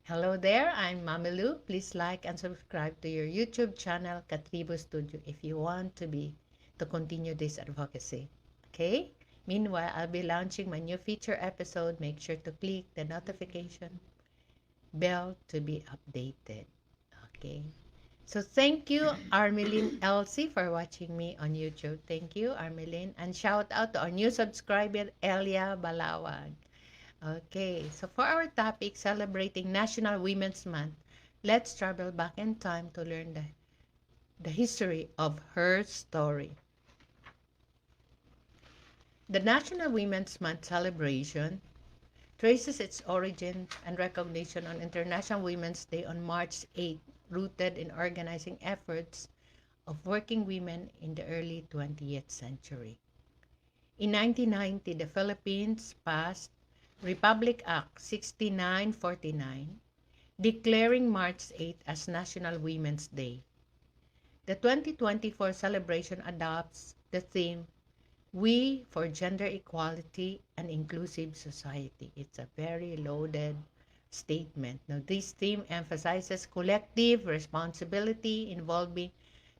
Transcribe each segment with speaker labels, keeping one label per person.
Speaker 1: Hello there, I'm Mamilu. Please like and subscribe to your YouTube channel, Katribo Studio, if you want to continue this advocacy. Okay? Meanwhile, I'll be launching my new feature episode. Make sure to click the notification bell to be updated. Okay? So thank you, Armelin Elsie, for watching me on YouTube. Thank you, Armelin. And shout out to our new subscriber, Elia Balawan. Okay, so for our topic, celebrating National Women's Month, let's travel back in time to learn the history of her story. The National Women's Month celebration traces its origin and recognition on International Women's Day on March 8, rooted in organizing efforts of working women in the early 20th century. In 1990, the Philippines passed Republic Act 6949, declaring March 8 as National Women's Day. The 2024 celebration adopts the theme, We for Gender Equality and Inclusive Society. It's a very loaded statement. Now, this theme emphasizes collective responsibility involving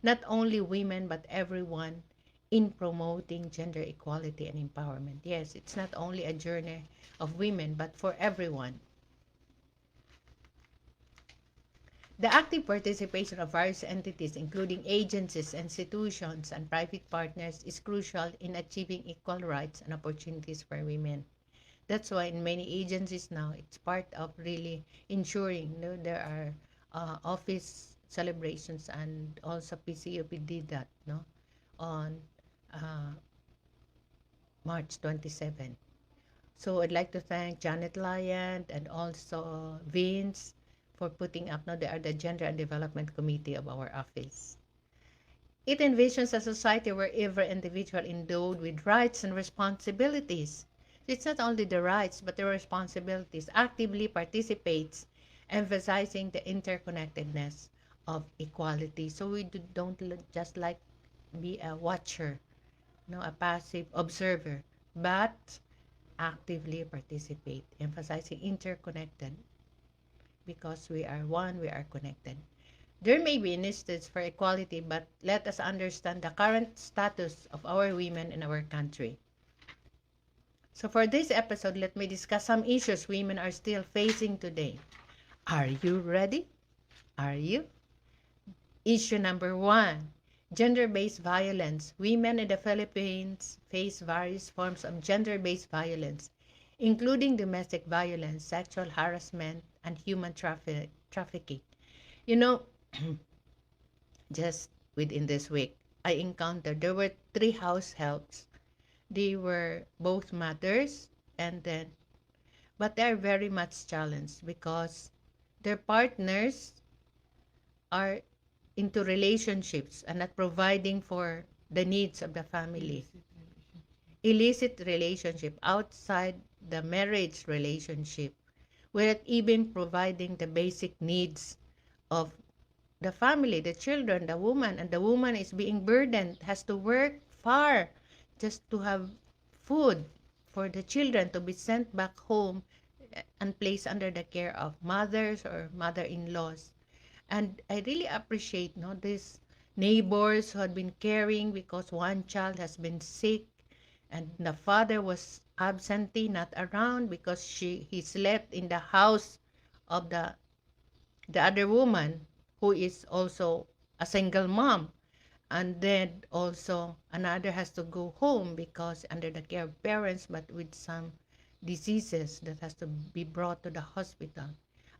Speaker 1: not only women but everyone in promoting gender equality and empowerment. Yes, it's not only a journey of women but for everyone. The active participation of various entities, including agencies, institutions, and private partners, is crucial in achieving equal rights and opportunities for women. That's why in many agencies now, it's part of really ensuring there are office celebrations, and also PCUP did that on uh, March 27. So I'd like to thank Janet Lyon and also Vince for putting up. Now they are the Gender and Development Committee of our office. It envisions a society where every individual endowed with rights and responsibilities. It's not only the rights but the responsibilities actively participates, emphasizing the interconnectedness of equality. So we don't just like be a watcher, a passive observer, but actively participate, emphasizing interconnected because we are one, we are connected. There may be initiatives for equality, but let us understand the current status of our women in our country. So for this episode, let me discuss some issues women are still facing today. Are you ready? Are you? Issue number 1. Gender-based violence. Women in the Philippines face various forms of gender-based violence, including domestic violence, sexual harassment, and human trafficking. You know, just within this week, I encountered there were 3 house helps. They were both mothers, and then, but they're very much challenged because their partners are into relationships and not providing for the needs of the family. Illicit relationship outside the marriage relationship, without even providing the basic needs of the family, the children, the woman, and the woman is being burdened, has to work far just to have food for the children to be sent back home and placed under the care of mothers or mother-in-laws. And I really appreciate these neighbors who had been caring because one child has been sick and the father was absentee, not around because he slept in the house of the other woman who is also a single mom. And then also another has to go home because under the care of parents but with some diseases that has to be brought to the hospital.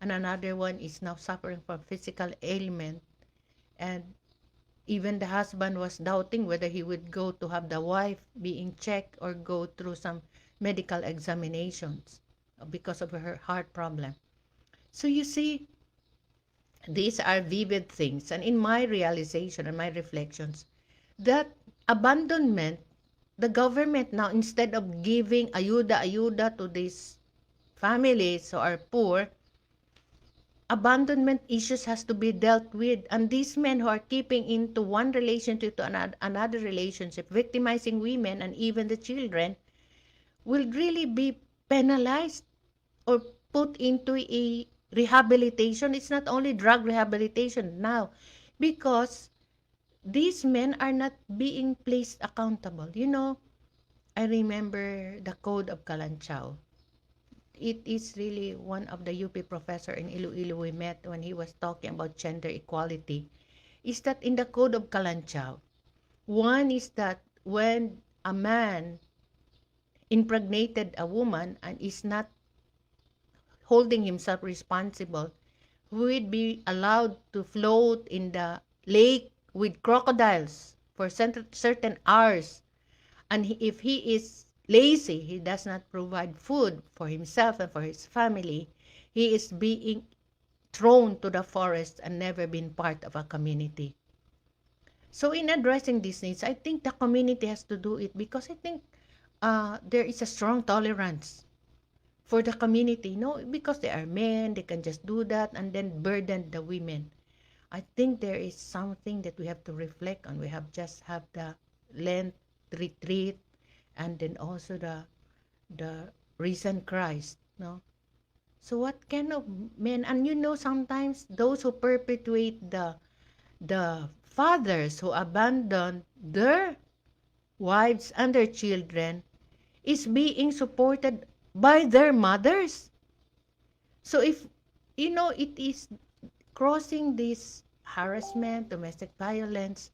Speaker 1: And another one is now suffering from physical ailment, and even the husband was doubting whether he would go to have the wife being checked or go through some medical examinations because of her heart problem. So you see, these are vivid things. And in my realization and my reflections, that abandonment, the government now, instead of giving ayuda to these families who are poor, abandonment issues has to be dealt with. And these men who are keeping into one relationship to another relationship, victimizing women and even the children, will really be penalized or put into a rehabilitation. It's not only drug rehabilitation now, because these men are not being placed accountable. I remember the Code of Kalanchao. It is really one of the UP professor in Iloilo we met when he was talking about gender equality. Is that in the Code of Kalanchao? One is that when a man impregnated a woman and is not holding himself responsible, would be allowed to float in the lake with crocodiles for certain hours. And if he is lazy, he does not provide food for himself and for his family, he is being thrown to the forest and never been part of a community. So in addressing these needs, I think the community has to do it, because I think there is a strong tolerance for the community, because they are men, they can just do that and then burden the women. I think there is something that we have to reflect on. We have just have the Lent retreat, and then also the risen Christ, no? So what kind of men? And sometimes those who perpetuate the fathers who abandon their wives and their children is being supported by their mothers. So if it is crossing this harassment, domestic violence,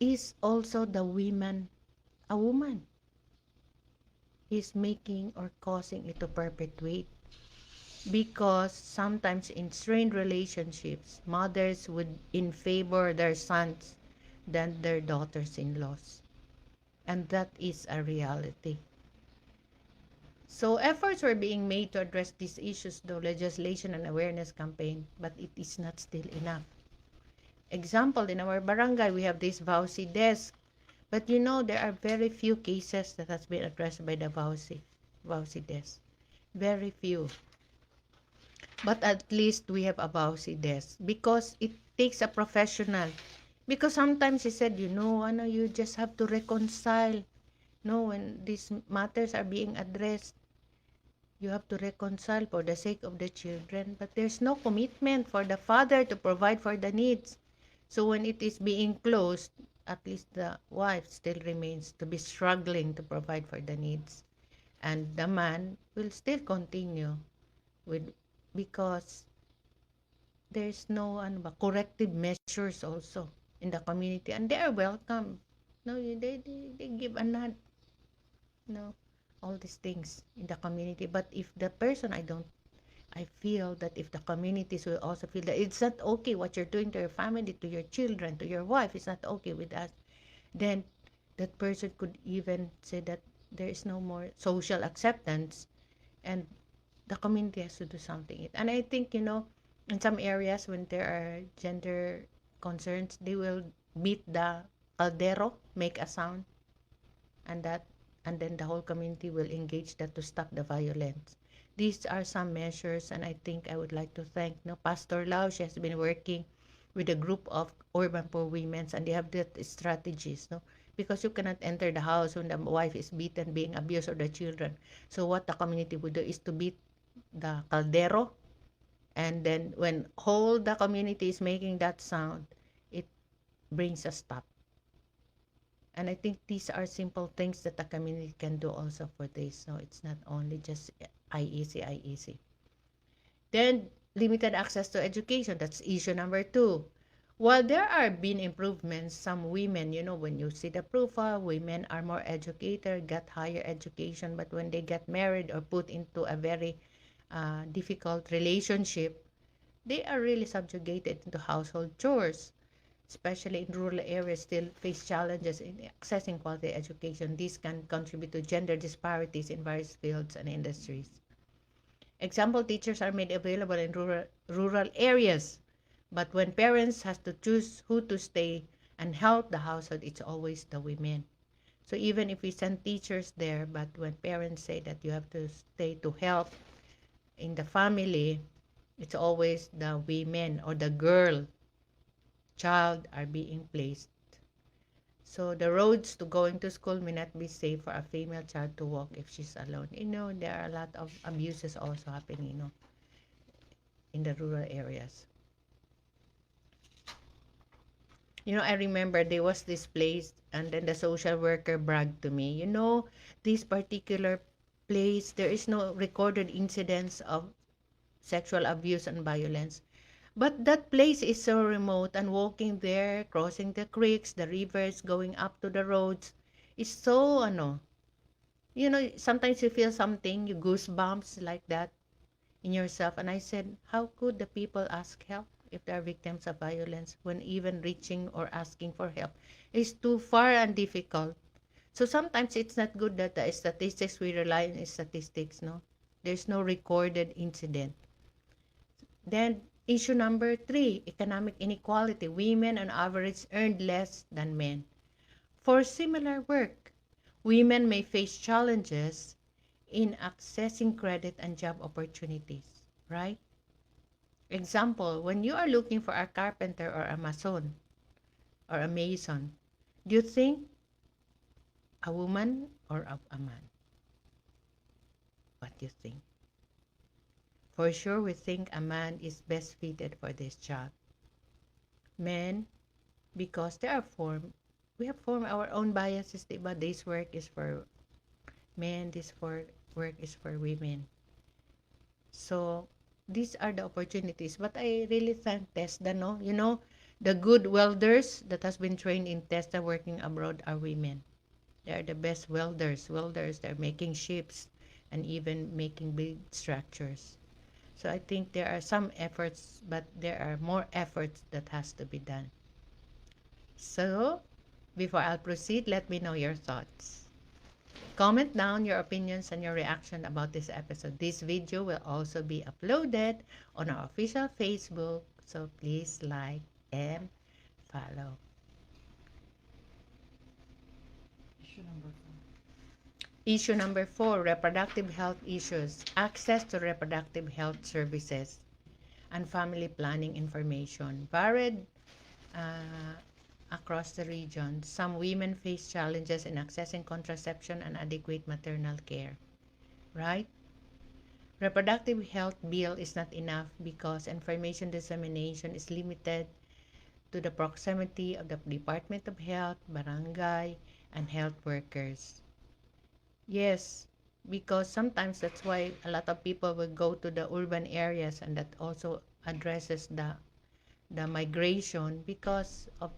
Speaker 1: is also the woman, a woman is making or causing it to perpetuate, because sometimes in strained relationships, mothers would in favor their sons than their daughters-in-laws, and that is a reality. So efforts were being made to address these issues through legislation and awareness campaign, but it is not still enough. Example, in our barangay, we have this VAUSI desk, but there are very few cases that has been addressed by the VAUSI desk. Very few. But at least we have a VAUSI desk, because it takes a professional. Because sometimes he said, you just have to reconcile. No, when these matters are being addressed, you have to reconcile for the sake of the children, but there's no commitment for the father to provide for the needs. So when it is being closed, at least the wife still remains to be struggling to provide for the needs. And the man will still continue with, because there's no corrective measures also in the community, and they are welcome. No, they give a nod, no, all these things in the community. But if the person, I feel that if the communities will also feel that it's not okay what you're doing to your family, to your children, to your wife, it's not okay with us, then that person could even say that there is no more social acceptance, and the community has to do something. And I think, in some areas when there are gender concerns, they will beat the caldero, make a sound, and that and then the whole community will engage that to stop the violence. These are some measures, and I think I would like to thank Pastor Lau. She has been working with a group of urban poor women, and they have that strategies, because you cannot enter the house when the wife is beaten, being abused, or the children. So what the community would do is to beat the caldero, and then when whole the community is making that sound, it brings a stop. And I think these are simple things that the community can do also for this. So it's not only just IEC. Then, limited access to education. That's issue number 2. While there are been improvements, some women, when you see the profile, women are more educated, got higher education, but when they get married or put into a very difficult relationship, they are really subjugated into household chores, especially in rural areas, still face challenges in accessing quality education. This can contribute to gender disparities in various fields and industries. Example, teachers are made available in rural areas, but when parents has to choose who to stay and help the household, it's always the women. So even if we send teachers there, but when parents say that you have to stay to help in the family, it's always the women or the girl child are being placed. So the roads to going to school may not be safe for a female child to walk if she's alone. There are a lot of abuses also happening, in the rural areas. I remember there was this place, and then the social worker bragged to me, this particular place, there is no recorded incidents of sexual abuse and violence. But that place is so remote, and walking there, crossing the creeks, the rivers, going up to the roads, is so, sometimes you feel something, you goosebumps like that in yourself. And I said, how could the people ask help if they are victims of violence when even reaching or asking for help is too far and difficult? So sometimes it's not good that the statistics, we rely on statistics, no? There's no recorded incident. Then issue number 3, economic inequality. Women on average earn less than men. For similar work, women may face challenges in accessing credit and job opportunities, right? Example, when you are looking for a carpenter or a mason, do you think a woman or a man? What do you think? For sure, we think a man is best fitted for this job. Men, because we have formed our own biases, but this work is for men, work is for women. So these are the opportunities. But I really thank TESDA, no? The good welders that has been trained in TESDA working abroad are women. They are the best welders. They're making ships and even making big structures. So I think there are some efforts, but there are more efforts that has to be done. So before I'll proceed, let me know your thoughts. Comment down your opinions and your reaction about this episode. This video will also be uploaded on our official Facebook, so please like and follow. Issue number 4, reproductive health issues. Access to reproductive health services and family planning information. Varied across the region, some women face challenges in accessing contraception and adequate maternal care, right? Reproductive health bill is not enough because information dissemination is limited to the proximity of the Department of Health, barangay, and health workers. Yes, because sometimes that's why a lot of people will go to the urban areas, and that also addresses the migration because of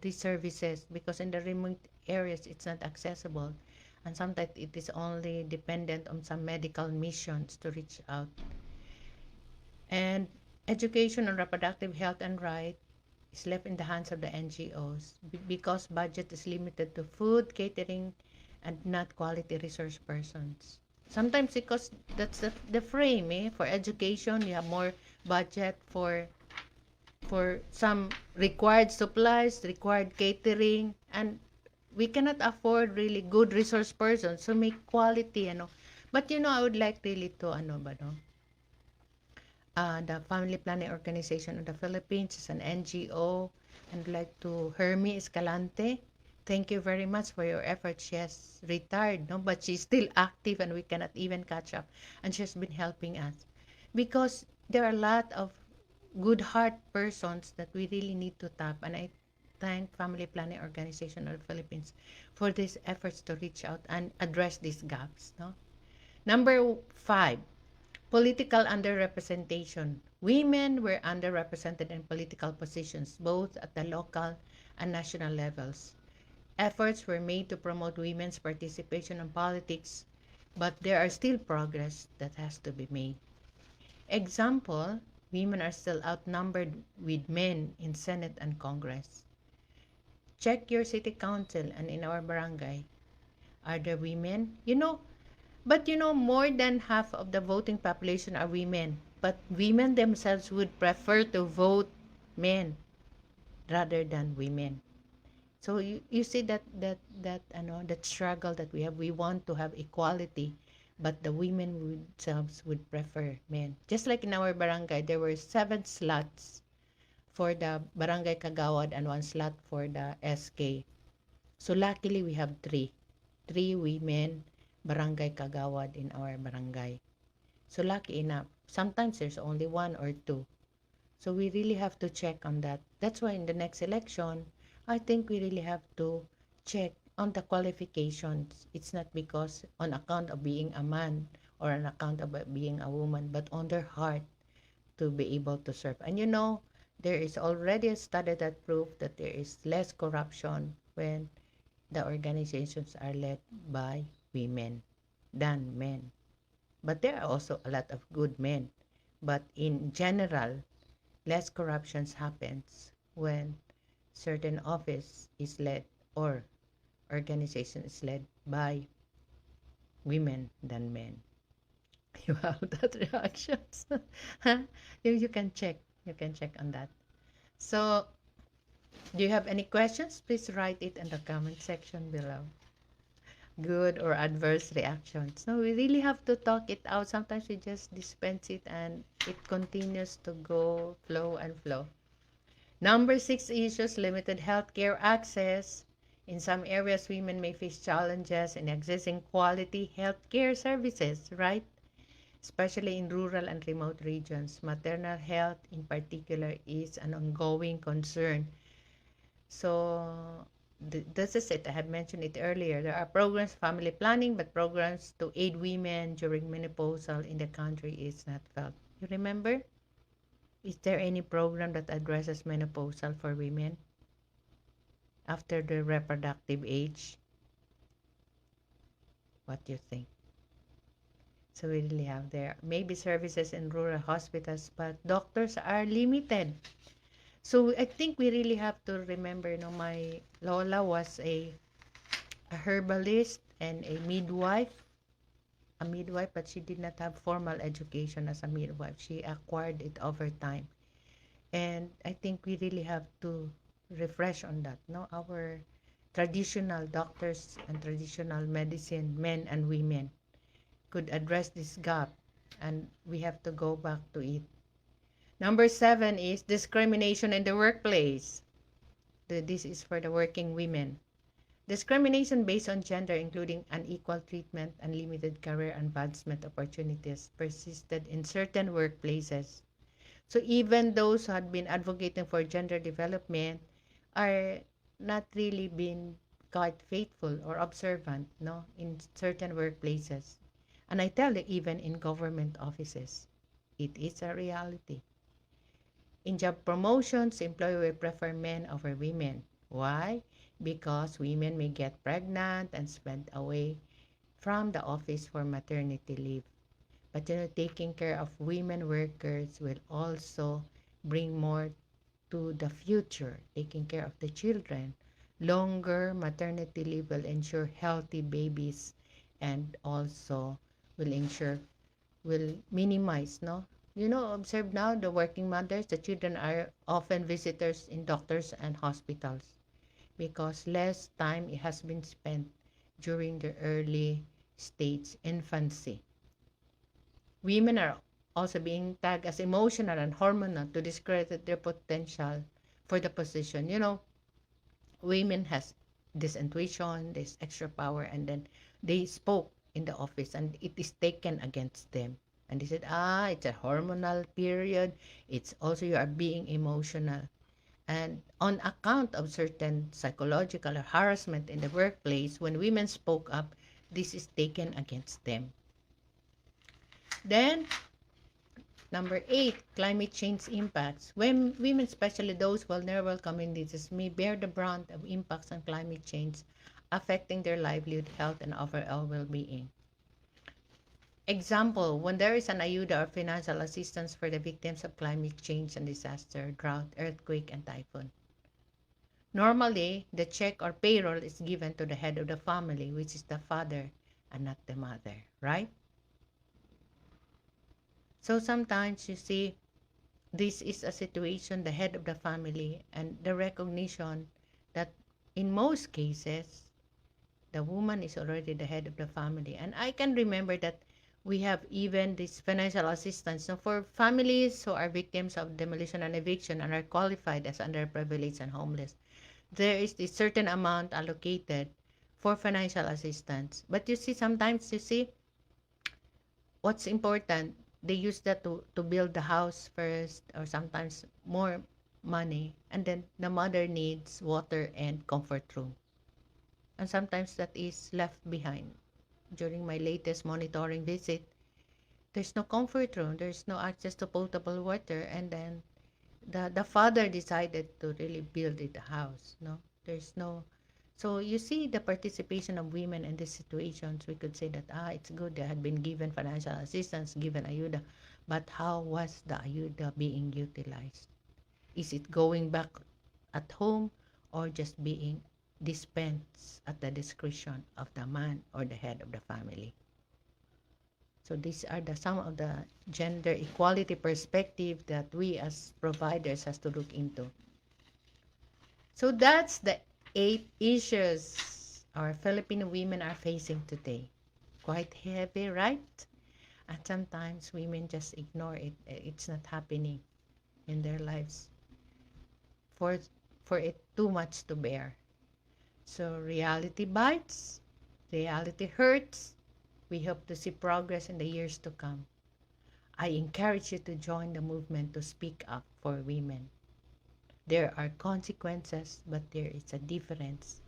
Speaker 1: these services, because in the remote areas it's not accessible, and sometimes it is only dependent on some medical missions to reach out. And education on reproductive health and right is left in the hands of the NGOs because budget is limited to food, catering, and not quality resource persons. Sometimes because that's the frame, for education, you have more budget for some required supplies, required catering, and we cannot afford really good resource persons to make quality, But I would like really to the Family Planning Organization of the Philippines is an NGO, and I'd like to Hermy Escalante. Thank you very much for your efforts. She has retired, no, but she's still active, and we cannot even catch up. And she's been helping us because there are a lot of good heart persons that we really need to tap. And I thank Family Planning Organization of the Philippines for these efforts to reach out and address these gaps. No? Number 5, political underrepresentation. Women were underrepresented in political positions, both at the local and national levels. Efforts were made to promote women's participation in politics, but there are still progress that has to be made. Example, women are still outnumbered with men in Senate and Congress. Check your city council and in our barangay. Are there women? But more than half of the voting population are women. But women themselves would prefer to vote men rather than women. So you see that struggle that we have. We want to have equality, but the women themselves would prefer men. Just like in our barangay, there were 7 slots for the barangay kagawad and 1 slot for the SK. So luckily we have 3 women barangay kagawad in our barangay. So lucky enough. Sometimes there's only one or two. So we really have to check on that. That's why in the next election, I think we really have to check on the qualifications. It's not because on account of being a man or on account of being a woman, but on their heart to be able to serve. And there is already a study that proves that there is less corruption when the organizations are led by women than men. But there are also a lot of good men. But in general, less corruptions happens when certain office is led or organization is led by women than men. You have that reactions. You can check. You can check on that. So, do you have any questions? Please write it in the comment section below. Good or adverse reactions. So we really have to talk it out. Sometimes we just dispense it and it continues to go flow and flow. Number 6 issues, limited healthcare access. In some areas, women may face challenges in accessing quality healthcare services, right? Especially in rural and remote regions. Maternal health, in particular, is an ongoing concern. So, this is it. I have mentioned it earlier. There are programs, family planning, but programs to aid women during menopausal in the country is not felt. You remember? Is there any program that addresses menopausal for women after the reproductive age? What do you think? So we really have there maybe services in rural hospitals, but doctors are limited. So I think we really have to remember, my Lola was a herbalist and a midwife, but she did not have formal education as a midwife. She acquired it over time. And I think we really have to refresh on that. No, our traditional doctors and traditional medicine, men and women, could address this gap, and we have to go back to it. Number 7 is discrimination in the workplace. This is for the working women. Discrimination based on gender, including unequal treatment and limited career advancement opportunities, persisted in certain workplaces. So even those who had been advocating for gender development are not really being quite faithful or observant, no, in certain workplaces. And I tell you, even in government offices, it is a reality. In job promotions, employer will prefer men over women. Why? Because women may get pregnant and spend away from the office for maternity leave. But taking care of women workers will also bring more to the future, taking care of the children. Longer maternity leave will ensure healthy babies and also will minimize, no? Observe now the working mothers, the children are often visitors in doctors and hospitals because less time has been spent during the early stage infancy. Women are also being tagged as emotional and hormonal to discredit their potential for the position. Women has this intuition, this extra power, and then they spoke in the office and it is taken against them. And they said, it's a hormonal period. It's also you are being emotional. And on account of certain psychological harassment in the workplace, when women spoke up, this is taken against them. Then, number 8, climate change impacts. When women, especially those vulnerable communities, may bear the brunt of impacts on climate change, affecting their livelihood, health, and overall well-being. Example, when there is an ayuda or financial assistance for the victims of climate change and disaster, drought, earthquake, and typhoon. Normally, the check or payroll is given to the head of the family, which is the father and not the mother, right? So sometimes you see, this is a situation, the head of the family, and the recognition that in most cases, the woman is already the head of the family. And I can remember that we have even this financial assistance. So for families who are victims of demolition and eviction and are qualified as underprivileged and homeless, there is this certain amount allocated for financial assistance. But you see, sometimes what's important, they use that to build the house first, or sometimes more money, and then the mother needs water and comfort room, and sometimes that is left behind. During my latest monitoring visit, there's no comfort room, there's no access to potable water, and then the father decided to really build it a house. No, there's no. So you see the participation of women in these situations. We could say that it's good they had been given financial assistance, given ayuda, but how was the ayuda being utilized? Is it going back at home, or just being dispensed at the discretion of the man or the head of the family? So these are some of the gender equality perspective that we as providers has to look into. So that's the 8 issues our Filipino women are facing today. Quite heavy, right? And sometimes women just ignore it. It's not happening in their lives for it too much to bear. So reality bites, reality hurts. We hope to see progress in the years to come. I encourage you to join the movement to speak up for women. There are consequences, but there is a difference,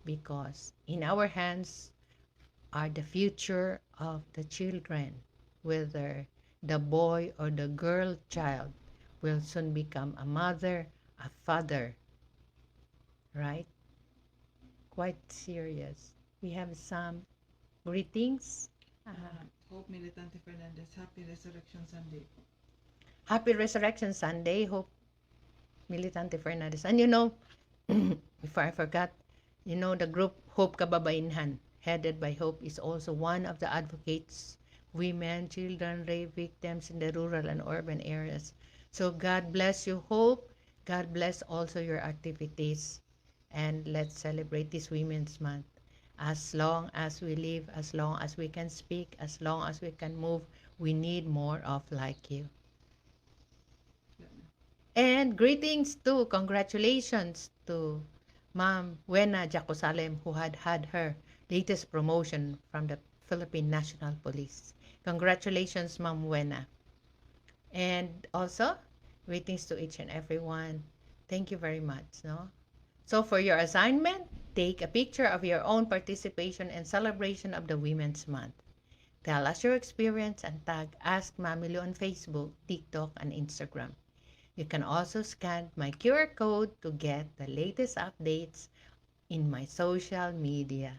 Speaker 1: because in our hands are the future of the children, whether the boy or the girl child will soon become a mother, a father, right? Quite serious. We have some greetings.
Speaker 2: Hope Militante Fernandez, Happy Resurrection Sunday.
Speaker 1: Happy Resurrection Sunday, Hope Militante Fernandez. And before I forgot, the group Hope Kababainhan, headed by Hope, is also one of the advocates, women, children, rape victims in the rural and urban areas. So God bless you, Hope. God bless also your activities. And let's celebrate this Women's Month. As long as we live, as long as we can speak, as long as we can move, we need more of like you. And greetings to, congratulations to Ma'am Wena Jacosalem, who had her latest promotion from the Philippine National Police. Congratulations, Ma'am Wena. And also, greetings to each and everyone. Thank you very much. No? So for your assignment, take a picture of your own participation and celebration of the Women's Month. Tell us your experience and tag Ask Mamilu on Facebook, TikTok, and Instagram. You can also scan my QR code to get the latest updates in my social media.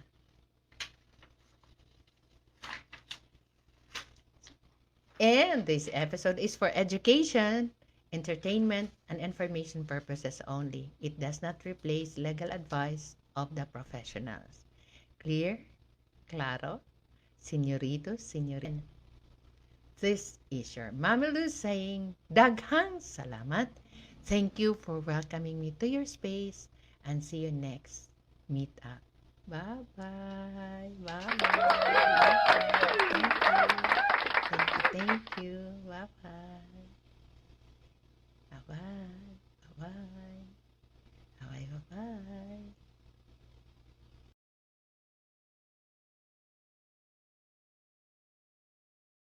Speaker 1: And this episode is for education, entertainment, and information purposes only. It does not replace legal advice of the professionals. Clear? Claro? Señoritos, señoritas. This is your Mamilu saying, Daghang salamat. Thank you for welcoming me to your space, and see you next meetup. Bye-bye. Bye-bye. Thank you. Bye-bye. Bye-bye. Bye-bye. Bye-bye. Bye-bye.